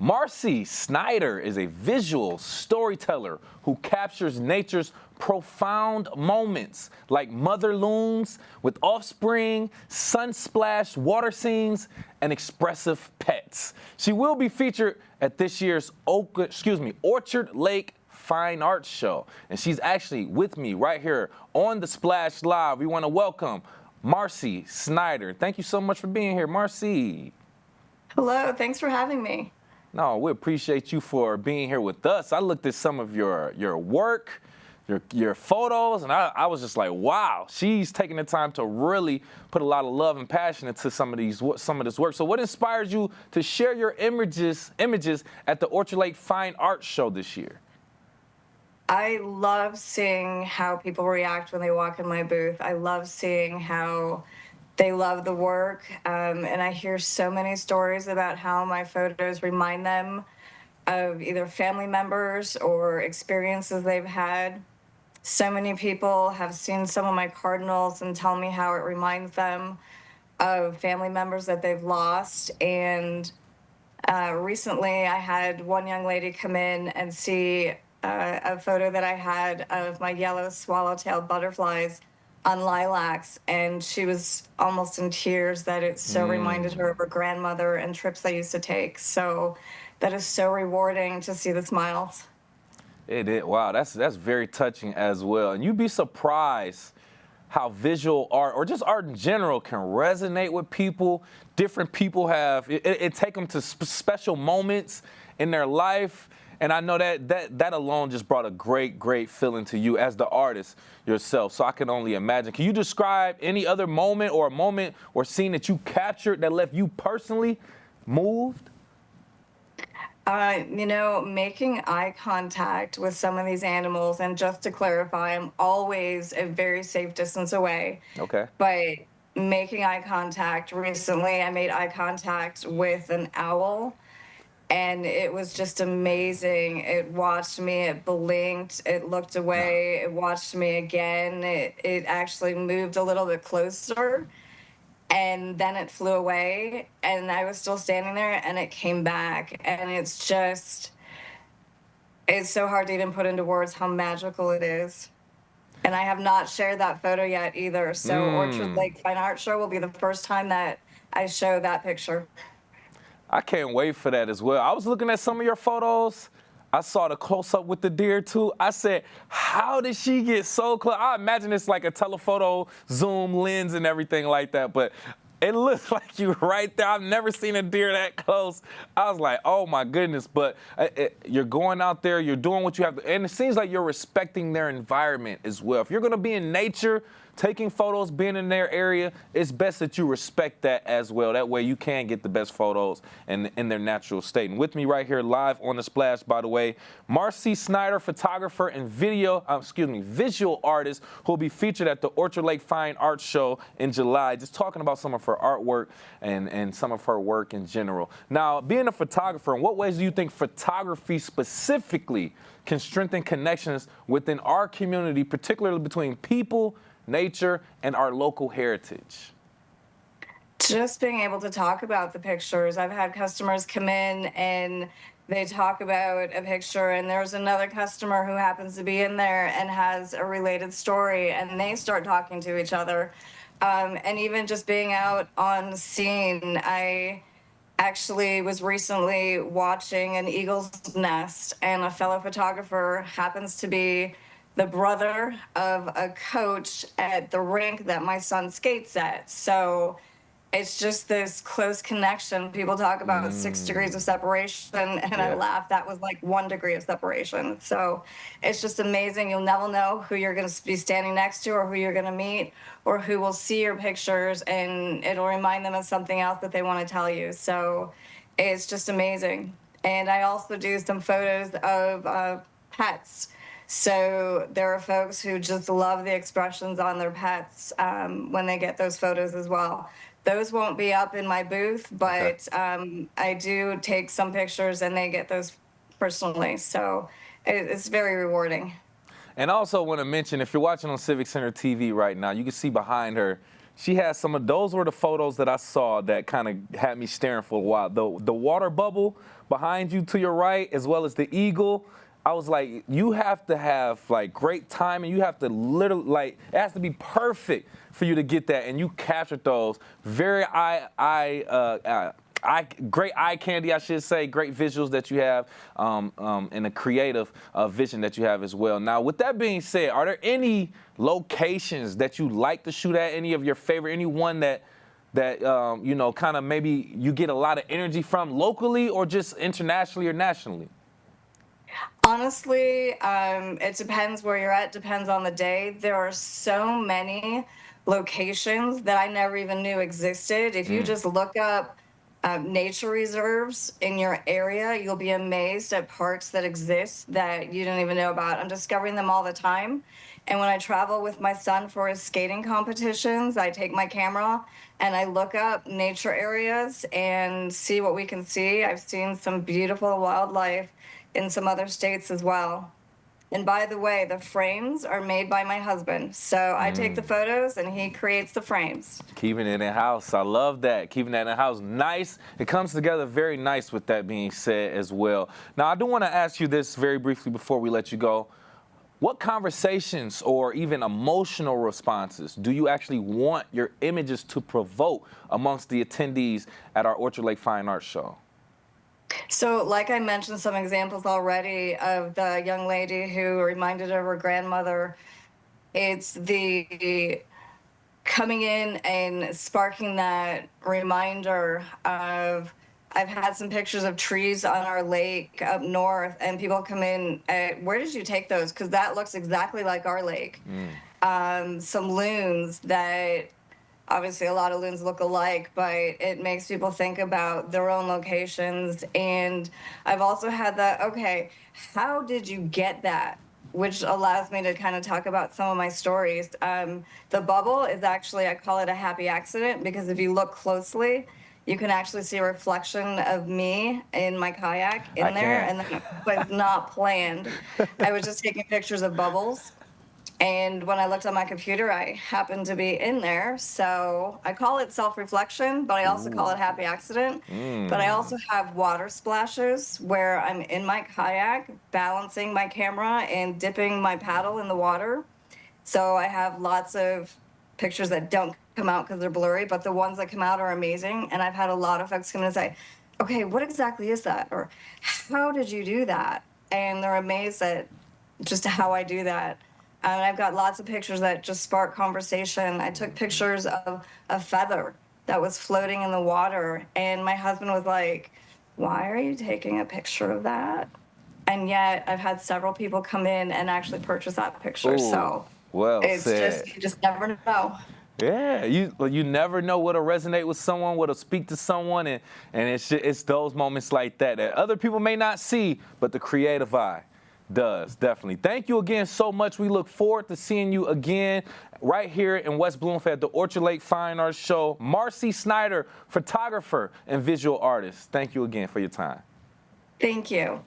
Marci Snyder is a visual storyteller who captures nature's profound moments like mother loons with offspring, sun-splashed water scenes, and expressive pets. She will be featured at this year's Orchard Lake Fine Arts Show. And she's actually with me right here on the Splash Live. We want to welcome Marci Snyder. Thank you so much for being here, Marci. Hello, thanks for having me. No, we appreciate you for being here with us. I looked at some of your work, your photos, and I was just like, wow, she's taking the time to really put a lot of love and passion into some of this work. So what inspires you to share your images at the Orchard Lake Fine Arts Show this year? I love seeing how people react when they walk in my booth. I love seeing how they love the work, and I hear so many stories about how my photos remind them of either family members or experiences they've had. So many people have seen some of my cardinals and tell me how it reminds them of family members that they've lost. And recently I had one young lady come in and see a photo that I had of my yellow swallowtail butterflies on lilacs, and she was almost in tears that it so reminded her of her grandmother and trips they used to take. So that is so rewarding to see the smiles. It is. Wow, that's very touching as well. And you'd be surprised how visual art, or just art in general, can resonate with people. Different people have it take them to special moments in their life. And I know that alone just brought a great feeling to you as the artist yourself. So I can only imagine. Can you describe any other moment or scene that you captured that left you personally moved? Making eye contact with some of these animals, and just to clarify, I'm always a very safe distance away. Okay. But making eye contact, recently I made eye contact with an owl, and it was just amazing. It watched me, it blinked, it looked away, it watched me again. It actually moved a little bit closer, and then it flew away, and I was still standing there, and it came back. And it's so hard to even put into words how magical it is. And I have not shared that photo yet either. So Orchard Lake Fine Arts Show will be the first time that I show that picture. I can't wait for that as well. I was looking at some of your photos. I saw the close-up with the deer, too. I said, how did she get so close? I imagine it's like a telephoto zoom lens and everything like that, but it looks like you right there. I've never seen a deer that close. I was like, oh, my goodness. But you're going out there, you're doing what you have to, and it seems like you're respecting their environment as well. If you're going to be in nature, taking photos, being in their area, it's best that you respect that as well. That way you can get the best photos in their natural state. And with me right here live on the Splash, by the way, Marci Snyder, photographer and visual artist, who will be featured at the Orchard Lake Fine Arts Show in July, just talking about some of her artwork and some of her work in general. Now, being a photographer, in what ways do you think photography specifically can strengthen connections within our community, particularly between people, nature, and our local heritage? Just being able to talk about the pictures. I've had customers come in and they talk about a picture, and there's another customer who happens to be in there and has a related story, and they start talking to each other. And even just being out on scene, I actually was recently watching an eagle's nest, and a fellow photographer happens to be the brother of a coach at the rink that my son skates at. So it's just this close connection. People talk about 6 degrees of separation, and I laugh. That was like 1 degree of separation. So it's just amazing. You'll never know who you're going to be standing next to, or who you're going to meet, or who will see your pictures, and it'll remind them of something else that they want to tell you. So it's just amazing. And I also do some photos of pets. So there are folks who just love the expressions on their pets when they get those photos as well. Those won't be up in my booth, but I do take some pictures, and they get those personally. So it's very rewarding. And I also want to mention, if you're watching on Civic Center TV right now, you can see behind her she had some of those were the photos that I saw that kind of had me staring for a while. The water bubble behind you to your right, as well as the eagle. I was like, you have to have like great timing. You have to literally like it has to be perfect for you to get that, and you captured those very great eye candy, I should say, great visuals that you have, and a creative vision that you have as well. Now, with that being said, are there any locations that you like to shoot at? Any of your favorite? Any one that you know, kind of maybe you get a lot of energy from locally or just internationally or nationally? Honestly, it depends where you're at, depends on the day. There are so many locations that I never even knew existed. If you just look up nature reserves in your area, you'll be amazed at parks that exist that you didn't even know about. I'm discovering them all the time. And when I travel with my son for his skating competitions, I take my camera and I look up nature areas and see what we can see. I've seen some beautiful wildlife in some other states as well. And by the way, the frames are made by my husband. So I take the photos and he creates the frames. Keeping it in house. I love that. Keeping that in house. Nice. It comes together very nice with that being said as well. Now, I do want to ask you this very briefly before we let you go. What conversations or even emotional responses do you actually want your images to provoke amongst the attendees at our Orchard Lake Fine Arts Show? So, like I mentioned some examples already of the young lady who reminded of her grandmother, it's the coming in and sparking that reminder of I've had some pictures of trees on our lake up north, and people come in, where did you take those? Because that looks exactly like our lake. Some loons that obviously a lot of loons look alike, but it makes people think about their own locations. And I've also had the, okay, how did you get that? Which allows me to kind of talk about some of my stories. The bubble is actually, I call it a happy accident, because if you look closely, you can actually see a reflection of me in my kayak in there, and then it was not planned. I was just taking pictures of bubbles. And when I looked on my computer, I happened to be in there. So I call it self-reflection, but I also call it happy accident. But I also have water splashes where I'm in my kayak, balancing my camera and dipping my paddle in the water. So I have lots of pictures that don't come out because they're blurry, but the ones that come out are amazing. And I've had a lot of folks come in and say, okay, what exactly is that? Or how did you do that? And they're amazed at just how I do that. And I've got lots of pictures that just spark conversation. I took pictures of a feather that was floating in the water, and my husband was like, why are you taking a picture of that? And yet I've had several people come in and actually purchase that picture. So well it's said. just, you just never know. Yeah, you never know what'll resonate with someone, what'll speak to someone, and it's those moments like that other people may not see, but the creative eye does, definitely. Thank you again so much. We look forward to seeing you again right here in West Bloomfield at the Orchard Lake Fine Arts Show. Marci Snyder, photographer and visual artist. Thank you again for your time. Thank you.